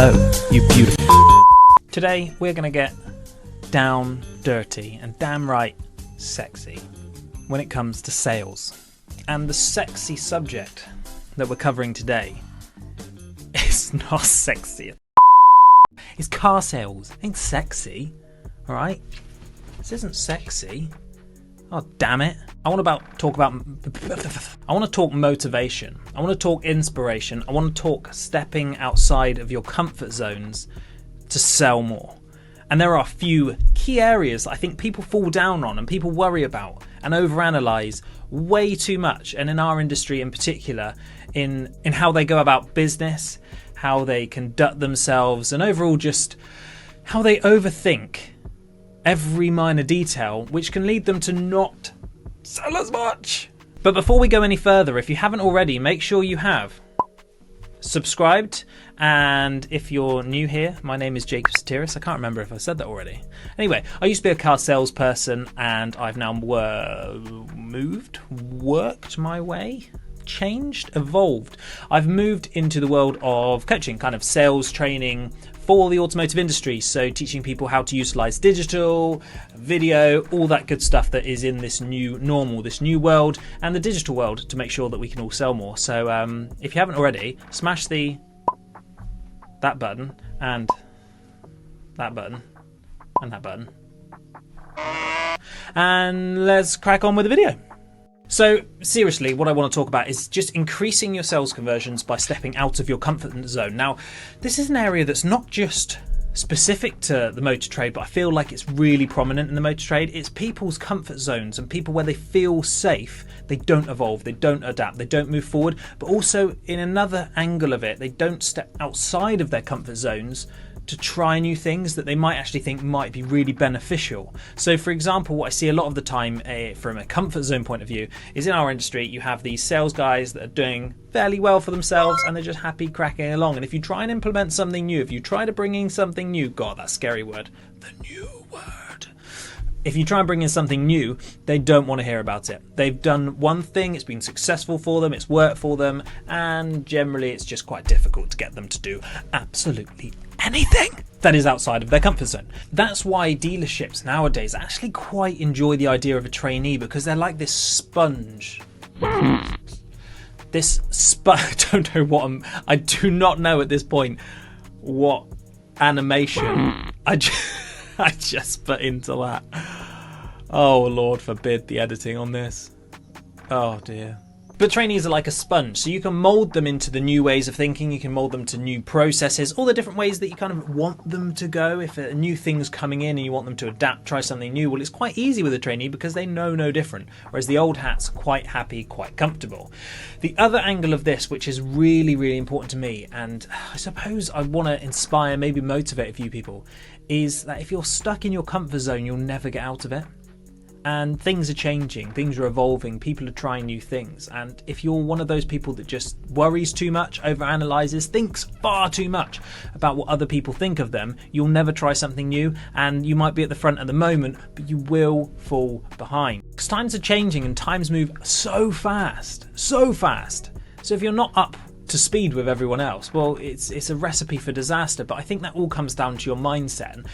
Hello, you beautiful. Today we're going to get down dirty and damn right sexy when it comes to sales. And the sexy subject that we're covering today is not sexy. It's car sales. It ain't sexy, alright? This isn't sexy. Oh, damn it. I want to talk motivation. I want to talk inspiration. I want to talk stepping outside of your comfort zones to sell more. And there are a few key areas that I think people fall down on and people worry about and overanalyze way too much. And in our industry in particular, in how they go about business, how they conduct themselves, and overall just how they overthink every minor detail, which can lead them to not sell as much. But before we go any further, if you haven't already, make sure you have subscribed. And if you're new here, my name is Sotiris. I can't remember if I said that already. Anyway, I used to be a car salesperson, and I've now worked my way, changed, evolved. I've moved into the world of coaching, kind of sales training for the automotive industry. So teaching people how to utilize digital, video, all that good stuff that is in this new normal, this new world and the digital world to make sure that we can all sell more. So if you haven't already, smash that button and that button and that button. And let's crack on with the video. So seriously, what I want to talk about is just increasing your sales conversions by stepping out of your comfort zone. Now, this is an area that's not just specific to the motor trade, but I feel like it's really prominent in the motor trade. It's people's comfort zones and people where they feel safe. They don't evolve, they don't adapt, they don't move forward, but also in another angle of it, they don't step outside of their comfort zones to try new things that they might actually think might be really beneficial. So for example, what I see a lot of the time from a comfort zone point of view is in our industry, you have these sales guys that are doing fairly well for themselves and they're just happy cracking along. And if you try and implement something new, if you try to bring in something new, God, that scary word, the new word. If you try and bring in something new, they don't want to hear about it. They've done one thing, it's been successful for them, it's worked for them, and generally it's just quite difficult to get them to do absolutely anything that is outside of their comfort zone. That's why dealerships nowadays actually quite enjoy the idea of a trainee, because they're like this sponge. I don't know what I do not know at this point what animation I just put into that. Oh Lord forbid the editing on this. Oh dear. But trainees are like a sponge, so you can mould them into the new ways of thinking, you can mould them to new processes, all the different ways that you kind of want them to go. If a new thing's coming in and you want them to adapt, try something new, well, it's quite easy with a trainee because they know no different, whereas the old hat's quite happy, quite comfortable. The other angle of this, which is really, really important to me, and I suppose I want to inspire, maybe motivate a few people, is that if you're stuck in your comfort zone, you'll never get out of it. And things are changing, things are evolving, people are trying new things. And if you're one of those people that just worries too much, overanalyzes, thinks far too much about what other people think of them, you'll never try something new, and you might be at the front at the moment, but you will fall behind. Because times are changing and times move so fast, so fast. So if you're not up to speed with everyone else, well, it's a recipe for disaster. But I think that all comes down to your mindset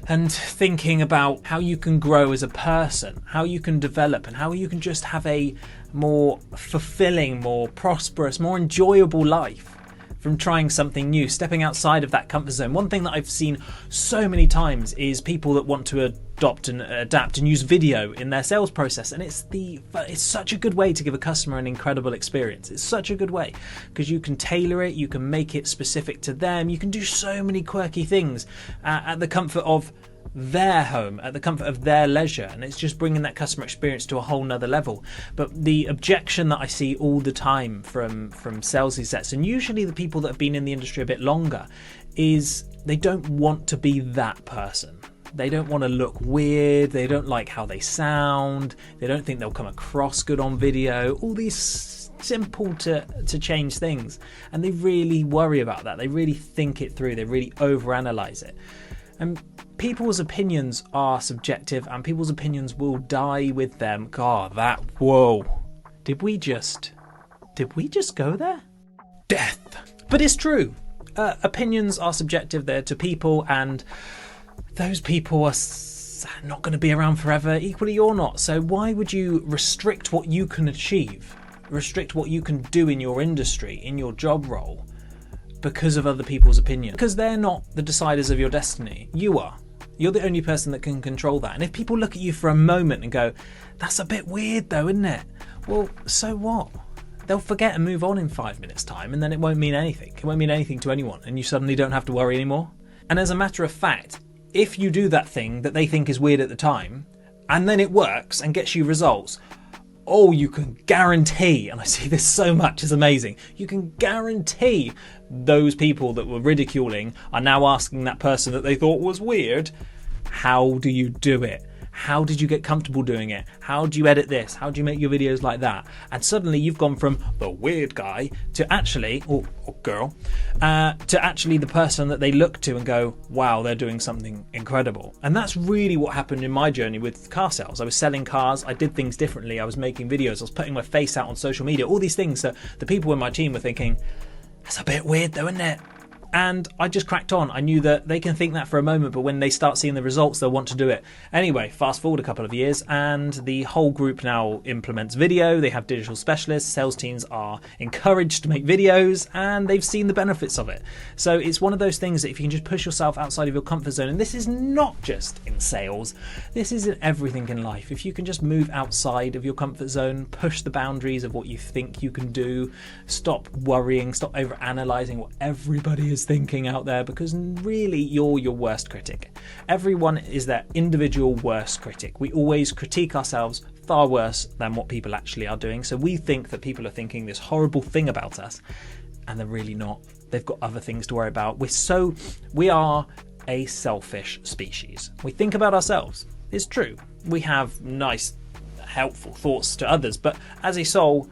and thinking about how you can grow as a person, how you can develop, and how you can just have a more fulfilling, more prosperous, more enjoyable life from trying something new, stepping outside of that comfort zone. One thing that I've seen so many times is people that want to adopt and adapt and use video in their sales process, and it's such a good way to give a customer an incredible experience. It's such a good way because you can tailor it, you can make it specific to them, you can do so many quirky things at the comfort of their home, at the comfort of their leisure, and it's just bringing that customer experience to a whole nother level. But the objection that I see all the time from sales execs, and usually the people that have been in the industry a bit longer, is they don't want to be that person. They don't want to look weird, they don't like how they sound, they don't think they'll come across good on video, all these simple to change things, and they really worry about that. They really think it through, they really overanalyze it. And people's opinions are subjective, and people's opinions will die with them. God, whoa. Did we just go there? Death. But it's true. opinions are subjective. They're to people, and those people are not going to be around forever. Equally, you're not. So why would you restrict what you can achieve, restrict what you can do in your industry, in your job role, because of other people's opinion? Because they're not the deciders of your destiny. You are. You're the only person that can control that. And if people look at you for a moment and go, that's a bit weird though, isn't it? Well, so what? They'll forget and move on in 5 minutes' time, and then it won't mean anything. It won't mean anything to anyone, and you suddenly don't have to worry anymore. And as a matter of fact, if you do that thing that they think is weird at the time, and then it works and gets you results, oh, you can guarantee, and I see this so much, it's amazing, you can guarantee those people that were ridiculing are now asking that person that they thought was weird, how do you do it? How did you get comfortable doing it? How do you edit this? How do you make your videos like that? And suddenly you've gone from the weird guy to actually, or girl, to actually the person that they look to and go, wow, they're doing something incredible. And that's really what happened in my journey with car sales. I was selling cars, I did things differently, I was making videos, I was putting my face out on social media, all these things that the people in my team were thinking, that's a bit weird though, isn't it? And I just cracked on. I knew that they can think that for a moment, but when they start seeing the results, they'll want to do it. Anyway, fast forward a couple of years, and the whole group now implements video. They have digital specialists. Sales teams are encouraged to make videos, and they've seen the benefits of it. So it's one of those things that if you can just push yourself outside of your comfort zone, and this is not just in sales, this is in everything in life. If you can just move outside of your comfort zone, push the boundaries of what you think you can do, stop worrying, stop overanalyzing what everybody is thinking out there, because really you're your worst critic. Everyone is their individual worst critic. We always critique ourselves far worse than what people actually are doing. So we think that people are thinking this horrible thing about us, and they're really not. They've got other things to worry about. We are a selfish species. We think about ourselves. It's true. We have nice, helpful thoughts to others, but as a soul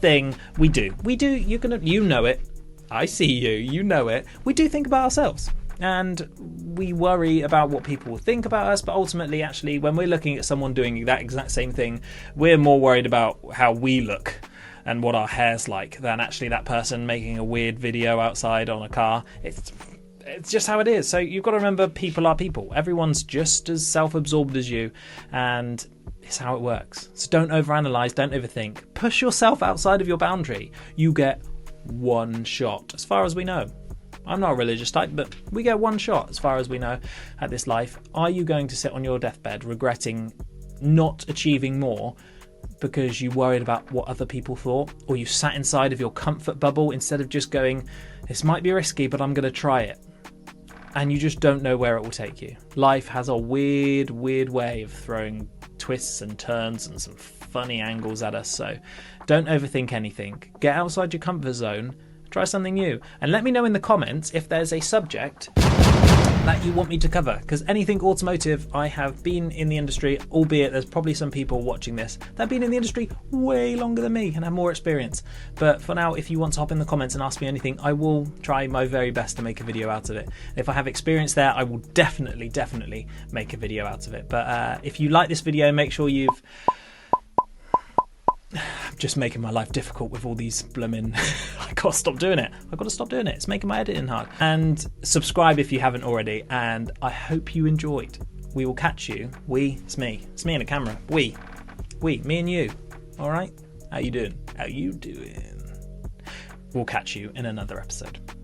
thing, we do. You know it. I see you, you know it. We do think about ourselves, and we worry about what people will think about us, but ultimately, actually, when we're looking at someone doing that exact same thing, we're more worried about how we look and what our hair's like than actually that person making a weird video outside on a car. It's just how it is. So you've got to remember, people are people. Everyone's just as self-absorbed as you, and it's how it works. So don't overanalyze, don't overthink. Push yourself outside of your boundary. You get one shot, as far as we know. I'm not a religious type, but we get one shot, as far as we know, at this life. Are you going to sit on your deathbed regretting not achieving more because you worried about what other people thought, or you sat inside of your comfort bubble instead of just going, this might be risky, but I'm going to try it? And you just don't know where it will take you. Life has a weird way of throwing twists and turns and some funny angles at us. So don't overthink anything. Get outside your comfort zone. Try something new. And let me know in the comments if there's a subject that you want me to cover, because anything automotive, I have been in the industry, albeit there's probably some people watching this that have been in the industry way longer than me and have more experience. But for now, if you want to hop in the comments and ask me anything, I will try my very best to make a video out of it. If I have experience there, I will definitely make a video out of it. But if you like this video, make sure you've... I'm just making my life difficult with all these blooming... I gotta stop doing it. I've got to stop doing it. It's making my editing hard. And subscribe if you haven't already. And I hope you enjoyed. We will catch you. It's me. It's me and a camera. Me and you. All right? How you doing? We'll catch you in another episode.